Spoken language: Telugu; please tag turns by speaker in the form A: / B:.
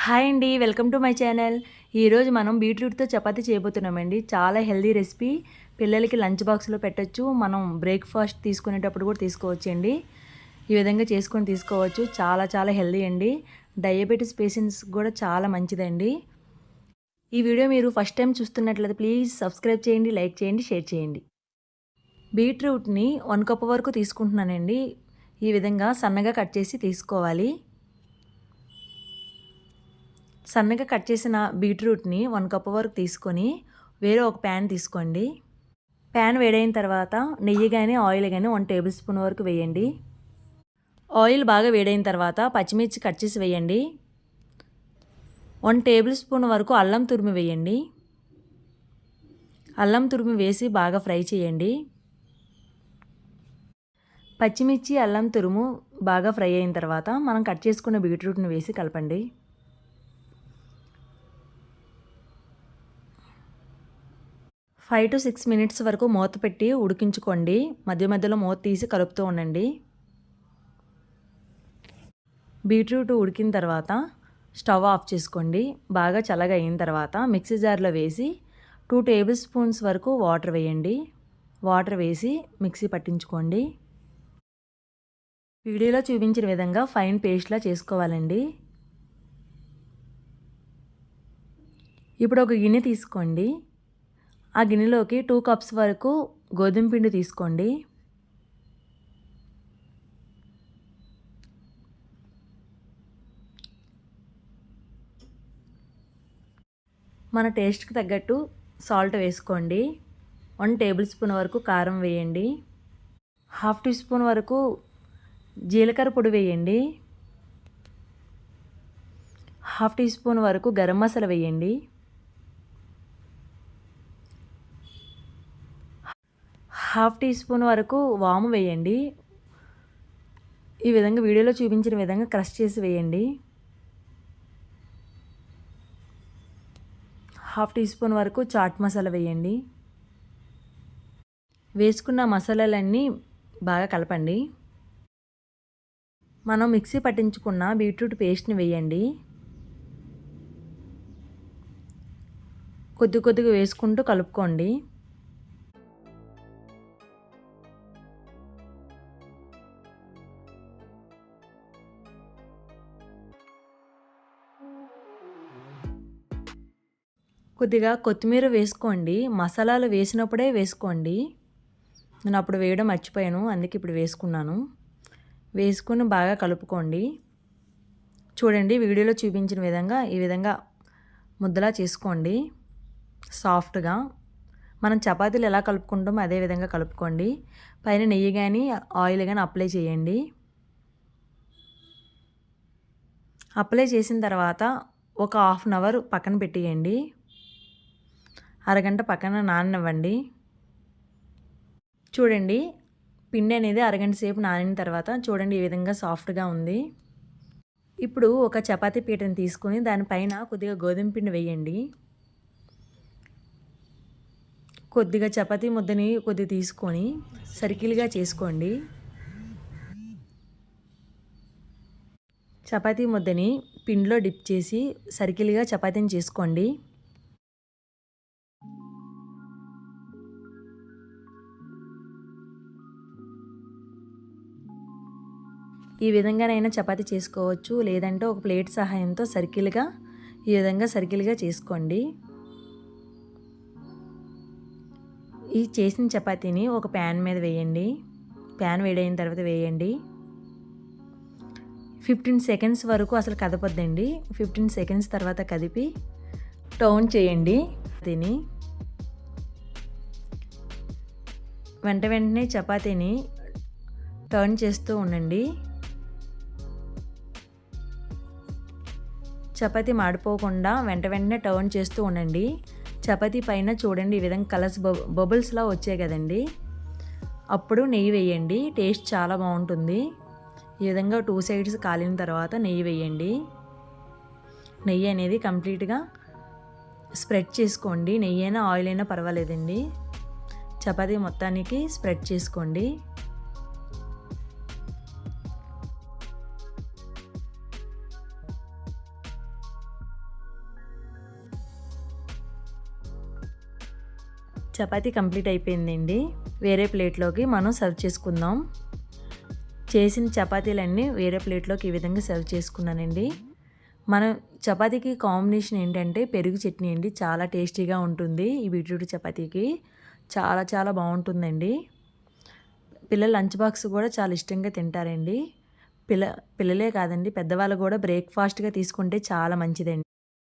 A: హాయ్ అండి, వెల్కమ్ టు మై ఛానల్. ఈరోజు మనం బీట్రూట్తో చపాతీ చేయబోతున్నామండి. చాలా హెల్దీ రెసిపీ. పిల్లలకి లంచ్ బాక్స్లో పెట్టచ్చు. మనం బ్రేక్ఫాస్ట్ తీసుకునేటప్పుడు కూడా తీసుకోవచ్చండి. ఈ విధంగా చేసుకొని తీసుకోవచ్చు. చాలా చాలా హెల్దీ అండి. డయాబెటీస్ పేషెంట్స్ కూడా చాలా మంచిదండి. ఈ వీడియో మీరు ఫస్ట్ టైం చూస్తున్నట్లయితే ప్లీజ్ సబ్స్క్రైబ్ చేయండి, లైక్ చేయండి, షేర్ చేయండి. బీట్రూట్ని 1 కప్ వరకు తీసుకుంటున్నానండి. ఈ విధంగా సన్నగా కట్ చేసి తీసుకోవాలి. సన్నగా కట్ చేసిన బీట్రూట్ని 1 కప్ వరకు తీసుకొని వేరే ఒక ప్యాన్ తీసుకోండి. ప్యాన్ వేడైన తర్వాత నెయ్యి కానీ ఆయిల్ కానీ 1 టేబుల్ స్పూన్ వరకు వేయండి. ఆయిల్ బాగా వేడైన తర్వాత పచ్చిమిర్చి కట్ చేసి వేయండి. 1 టేబుల్ స్పూన్ వరకు అల్లం తురుము వేయండి. అల్లం తురుము వేసి బాగా ఫ్రై చేయండి. పచ్చిమిర్చి అల్లం తురుము బాగా ఫ్రై అయిన తర్వాత మనం కట్ చేసుకున్న బీట్రూట్ని వేసి కలపండి. 5 to 6 మినిట్స్ వరకు మూత పెట్టి ఉడికించుకోండి. మధ్య మధ్యలో మూత తీసి కలుపుతూ ఉండండి. బీట్రూట్ ఉడికిన తర్వాత స్టవ్ ఆఫ్ చేసుకోండి. బాగా చల్లగా అయిన తర్వాత మిక్సీ జార్లో వేసి 2 టేబుల్ స్పూన్స్ వరకు వాటర్ వేయండి. వాటర్ వేసి మిక్సీ పట్టించుకోండి. వీడియోలో చూపించిన విధంగా ఫైన్ పేస్ట్లా చేసుకోవాలండి. ఇప్పుడు ఒక గిన్నె తీసుకోండి. ఆ గిన్నెలోకి 2 కప్స్ వరకు గోధుమ పిండి తీసుకోండి. మన టేస్ట్కి తగ్గట్టు సాల్ట్ వేసుకోండి. 1 టేబుల్ స్పూన్ వరకు కారం వేయండి. 1/2 టీ స్పూన్ వరకు జీలకర్ర పొడి వేయండి. 1/2 టీ స్పూన్ వరకు గరం మసాలా వేయండి. 1/2 టీ స్పూన్ వరకు వాము వేయండి. ఈ విధంగా వీడియోలో చూపించిన విధంగా క్రష్ చేసి వేయండి. 1/2 టీ స్పూన్ వరకు చాట్ మసాలా వేయండి. వేసుకున్న మసాలాలన్నీ బాగా కలపండి. మనం మిక్సీ పట్టించుకున్న బీట్రూట్ పేస్ట్ని వేయండి. కొద్ది కొద్దిగా వేసుకుంటూ కలుపుకోండి. కొద్దిగా కొత్తిమీర వేసుకోండి. మసాలాలు వేసినప్పుడే వేసుకోండి. నేను అప్పుడు వేయడం మర్చిపోయాను, అందుకే ఇప్పుడు వేసుకున్నాను. వేసుకుని బాగా కలుపుకోండి. చూడండి వీడియోలో చూపించిన విధంగా ఈ విధంగా ముద్దలా చేసుకోండి. సాఫ్ట్గా మనం చపాతీలు ఎలా కలుపుకుంటామో అదే విధంగా కలుపుకోండి. పైన నెయ్యి కానీ ఆయిల్ కానీ అప్లై చేయండి. అప్లై చేసిన తర్వాత ఒక 1/2 అవర్ పక్కన పెట్టేయండి. అరగంట పక్కన నాననివ్వండి. చూడండి పిండి అనేది అరగంట సేపు నానిన తర్వాత చూడండి ఈ విధంగా సాఫ్ట్గా ఉంది. ఇప్పుడు ఒక చపాతీ పీటను తీసుకొని దానిపైన కొద్దిగా గోధుమ పిండి వేయండి. కొద్దిగా చపాతీ ముద్దని కొద్దిగా తీసుకొని సర్కిల్గా చేసుకోండి. చపాతీ ముద్దని పిండిలో డిప్ చేసి సర్కిల్గా చపాతీని చేసుకోండి. ఈ విధంగానైనా చపాతీ చేసుకోవచ్చు, లేదంటే ఒక ప్లేట్ సహాయంతో సర్కిల్గా ఈ విధంగా సర్కిల్గా చేసుకోండి. ఈ చేసిన చపాతీని ఒక ప్యాన్ మీద వేయండి. ప్యాన్ వేడైన తర్వాత వేయండి. 15 సెకండ్స్ వరకు అసలు కదపొద్దండి. 15 సెకండ్స్ తర్వాత కదిపి టర్న్ చేయండి. దీన్ని వెంటనే చపాతీని టర్న్ చేస్తూ ఉండండి. చపాతీ మాడిపోకుండా వెంటనే టర్న్ చేస్తూ ఉండండి. చపాతీ పైన చూడండి ఈ విధంగా కలర్స్ బబుల్స్లా వచ్చాయి కదండి, అప్పుడు నెయ్యి వేయండి. టేస్ట్ చాలా బాగుంటుంది. ఈ విధంగా 2 సైడ్స్ కాలిన తర్వాత నెయ్యి వేయండి. నెయ్యి అనేది కంప్లీట్గా స్ప్రెడ్ చేసుకోండి. నెయ్యి అయినా ఆయిల్ అయినా పర్వాలేదండి. చపాతీ మొత్తానికి స్ప్రెడ్ చేసుకోండి. చపాతీ కంప్లీట్ అయిపోయిందండి. వేరే ప్లేట్లోకి మనం సర్వ్ చేసుకుందాం. చేసిన చపాతీలన్నీ వేరే ప్లేట్లోకి ఈ విధంగా సర్వ్ చేసుకున్నానండి. మనం చపాతీకి కాంబినేషన్ ఏంటంటే పెరుగు చట్నీ అండి. చాలా టేస్టీగా ఉంటుంది ఈ బీట్రూట్ చపాతీకి. చాలా చాలా బాగుంటుందండి. పిల్లల లంచ్ బాక్స్ కూడా చాలా ఇష్టంగా తింటారండి. పిల్లలే కాదండి, పెద్దవాళ్ళు కూడా బ్రేక్ఫాస్ట్గా తీసుకుంటే చాలా మంచిదండి.